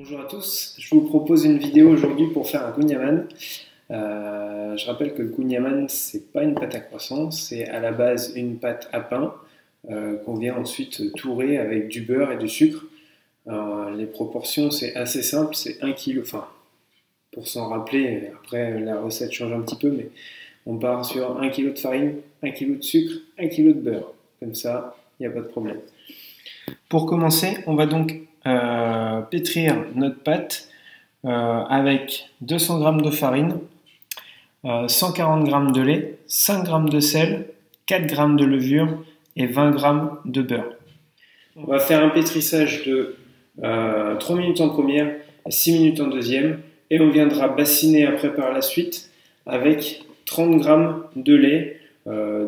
Bonjour à tous, je vous propose une vidéo aujourd'hui pour faire un kouign-amann. Je rappelle que le kouign-amann, c'est pas une pâte à croissant, c'est à la base une pâte à pain qu'on vient ensuite tourer avec du beurre et du sucre. Les proportions, c'est assez simple, c'est 1 kg, enfin pour s'en rappeler, après la recette change un petit peu, mais on part sur 1 kg de farine, 1 kg de sucre, 1 kg de beurre. Comme ça, il n'y a pas de problème. Pour commencer, on va donc pétrir notre pâte avec 200 g de farine, 140 g de lait, 5 g de sel, 4 g de levure et 20 g de beurre. On va faire un pétrissage de 3 minutes en première et 6 minutes en deuxième, et on viendra bassiner après par la suite avec 30 g de lait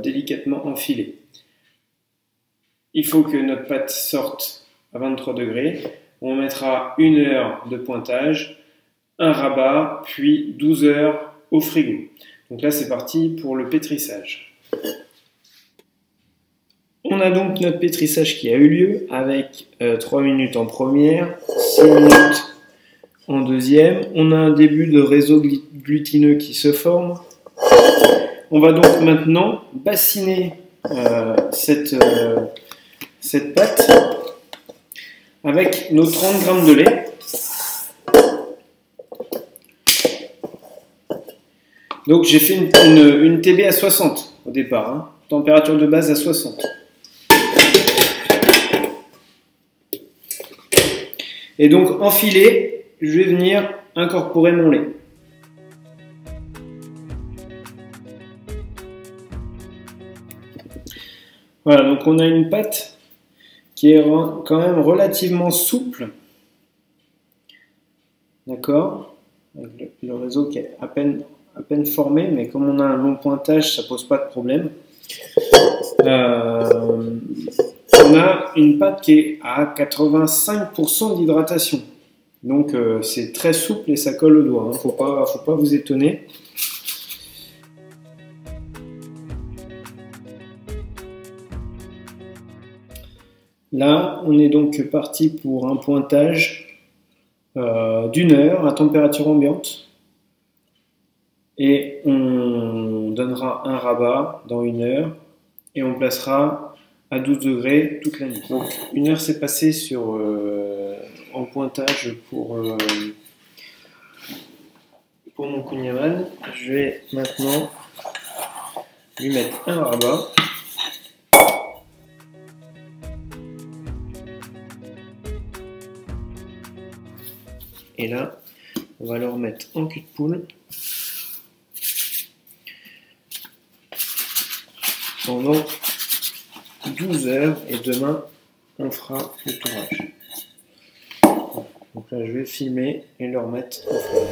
délicatement enfilé. Il faut que notre pâte sorte à 23 degrés. On mettra 1 heure de pointage, un rabat, puis 12 heures au frigo. Donc là, c'est parti pour le pétrissage. On a donc notre pétrissage qui a eu lieu avec 3 minutes en première, 6 minutes en deuxième. On a un début de réseau glutineux qui se forme. On va donc maintenant bassiner cette pâte avec nos 30 g de lait. Donc j'ai fait une TB à 60 au départ, hein. Température de base à 60. Et donc enfilé, je vais venir incorporer mon lait. Voilà, donc on a une pâte qui est quand même relativement souple, d'accord, avec le réseau qui est à peine formé, mais comme on a un long pointage, ça pose pas de problème. On a une pâte qui est à 85% d'hydratation, donc c'est très souple et ça colle au doigt, hein. Faut pas vous étonner. Là, on est donc parti pour un pointage d'1 heure à température ambiante. Et on donnera un rabat dans 1 heure et on placera à 12 degrés toute la nuit. Donc 1 heure s'est passée en pointage pour mon kouign-amann. Je vais maintenant lui mettre un rabat. Et là, on va le remettre en cul de poule pendant 12 heures et demain, on fera le tourage. Donc là, je vais filmer et le remettre au four.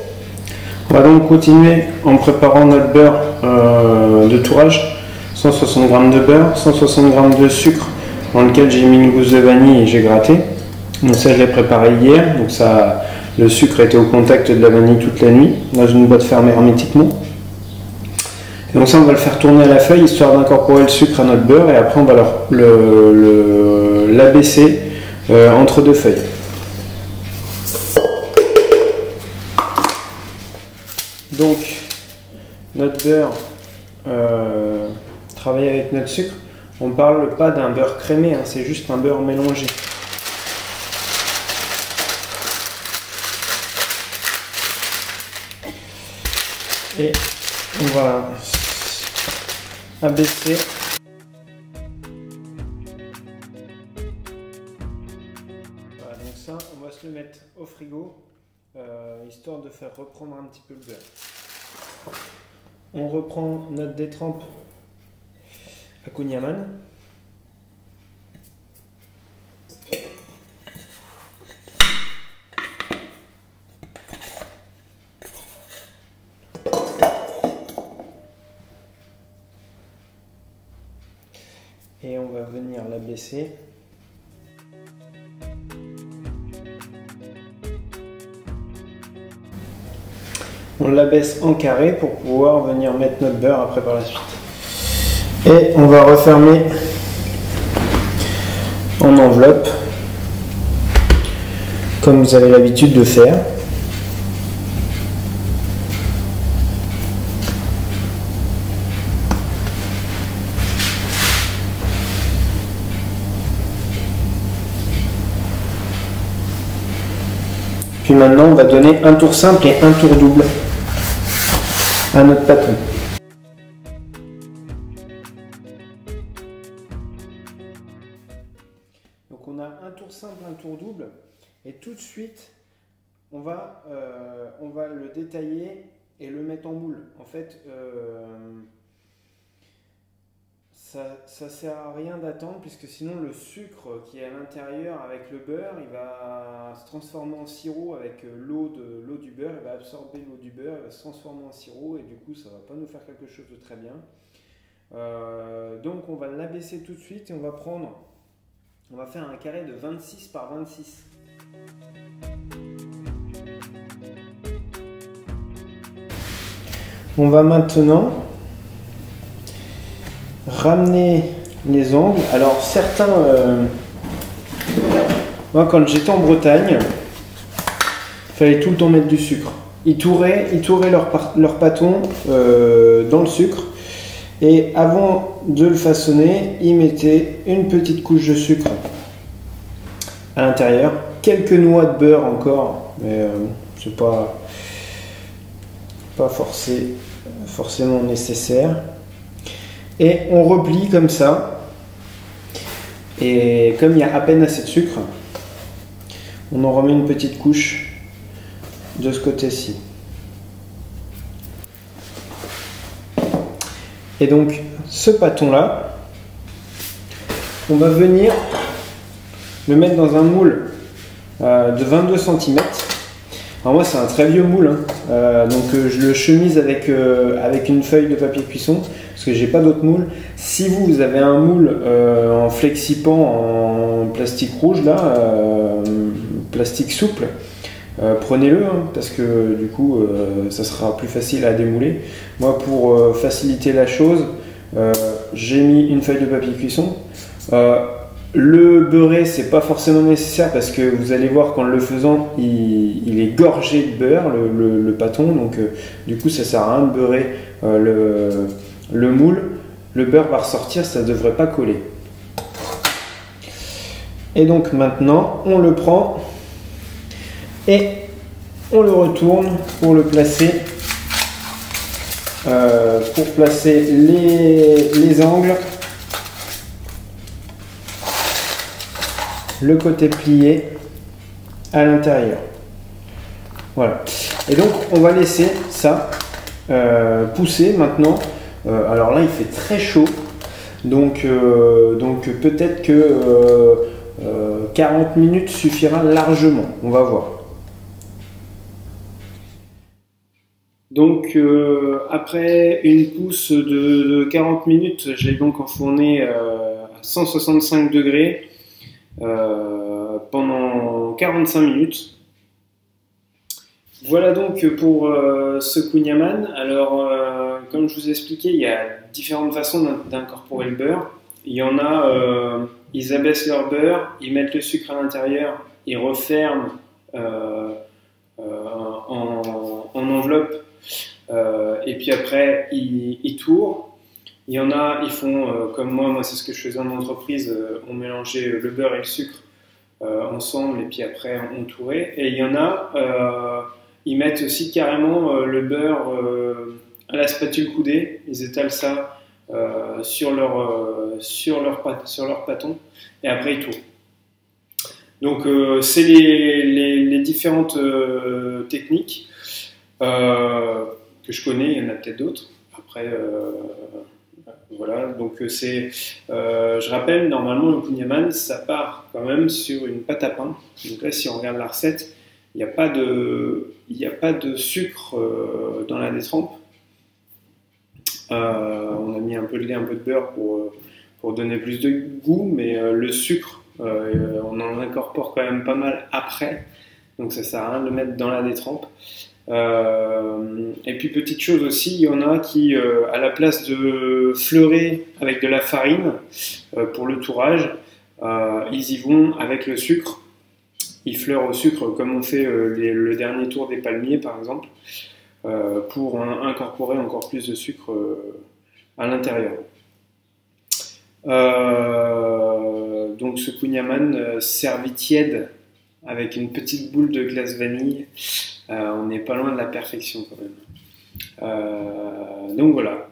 On va donc continuer en préparant notre beurre de tourage. 160 g de beurre, 160 g de sucre dans lequel j'ai mis une gousse de vanille et j'ai gratté. Donc ça, je l'ai préparé hier, donc ça... Le sucre était au contact de la vanille toute la nuit, dans une boîte fermée hermétiquement. Et donc ça, on va le faire tourner à la feuille, histoire d'incorporer le sucre à notre beurre, et après on va l'abaisser entre deux feuilles. Donc, notre beurre travaille avec notre sucre. On ne parle pas d'un beurre crémé, hein, c'est juste un beurre mélangé. Et on va abaisser voilà, donc ça on va se le mettre au frigo histoire de faire reprendre un petit peu le beurre. On reprend notre détrempe à kouign-amann. Et on va venir l'abaisser. On l'abaisse en carré pour pouvoir venir mettre notre beurre après par la suite. Et on va refermer en enveloppe comme vous avez l'habitude de faire. Puis maintenant, on va donner un tour simple et un tour double à notre pâton. Donc on a un tour simple, un tour double, et tout de suite, on va le détailler et le mettre en moule. En fait, ça sert à rien d'attendre, puisque sinon le sucre qui est à l'intérieur avec le beurre, il va se transformer en sirop avec l'eau du beurre, il va absorber l'eau du beurre, il va se transformer en sirop, et du coup ça va pas nous faire quelque chose de très bien. Donc on va l'abaisser tout de suite et on va faire un carré de 26 par 26. On va maintenant ramener les angles. Alors certains, moi quand j'étais en Bretagne, il fallait tout le temps mettre du sucre. Ils touraient leur pâton dans le sucre, et avant de le façonner, ils mettaient une petite couche de sucre à l'intérieur, quelques noix de beurre encore, mais c'est pas forcément nécessaire. Et on replie comme ça, et comme il y a à peine assez de sucre, on en remet une petite couche de ce côté-ci. Et donc ce pâton-là, on va venir le mettre dans un moule de 22 cm. Alors moi c'est un très vieux moule, hein. Donc je le chemise avec une feuille de papier cuisson, parce que j'ai pas d'autre moule. Si vous avez un moule en flexipan en plastique rouge là, plastique souple, prenez-le, hein, parce que du coup ça sera plus facile à démouler. Moi pour faciliter la chose, j'ai mis une feuille de papier cuisson. Le beurrer, c'est pas forcément nécessaire, parce que vous allez voir qu'en le faisant, il est gorgé de beurre, le pâton, donc du coup ça sert à rien de beurrer le moule. Le beurre va ressortir, ça devrait pas coller. Et donc maintenant, on le prend et on le retourne pour le placer, les angles, le côté plié à l'intérieur. Voilà. Et donc on va laisser ça pousser maintenant. Alors là il fait très chaud, donc peut-être que 40 minutes suffira largement. On va voir. Donc après une pousse de 40 minutes, j'ai donc enfourné à 165 degrés pendant 45 minutes. Voilà donc pour ce kouign-amann. Alors comme je vous ai expliqué, il y a différentes façons d'incorporer le beurre. Il y en a, ils abaissent leur beurre, ils mettent le sucre à l'intérieur, ils referment en enveloppe, et puis après ils tourent. Il y en a, ils font comme moi c'est ce que je faisais en entreprise, on mélangeait le beurre et le sucre ensemble, et puis après on tourait. Et il y en a, ils mettent aussi carrément le beurre à la spatule coudée, ils étalent ça sur leur pâton, et après ils tournent. Donc c'est les différentes techniques que je connais. Il y en a peut-être d'autres. Après voilà, donc je rappelle, normalement le kouign-amann ça part quand même sur une pâte à pain. Donc là si on regarde la recette, il n'y a pas de sucre dans la détrempe. On a mis un peu de lait, un peu de beurre pour donner plus de goût, mais le sucre, on en incorpore quand même pas mal après, donc ça sert à rien de le mettre dans la détrempe. Et puis petite chose aussi, il y en a qui, à la place de fleurer avec de la farine pour le tourage, ils y vont avec le sucre. il fleure au sucre comme on fait le dernier tour des palmiers par exemple, pour incorporer encore plus de sucre à l'intérieur. Donc ce kouign-amann servi tiède avec une petite boule de glace vanille, on n'est pas loin de la perfection quand même. Donc voilà,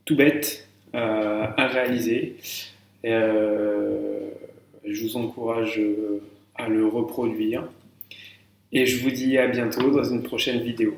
tout bête à réaliser. Je vous encourage à le reproduire. Et je vous dis à bientôt dans une prochaine vidéo.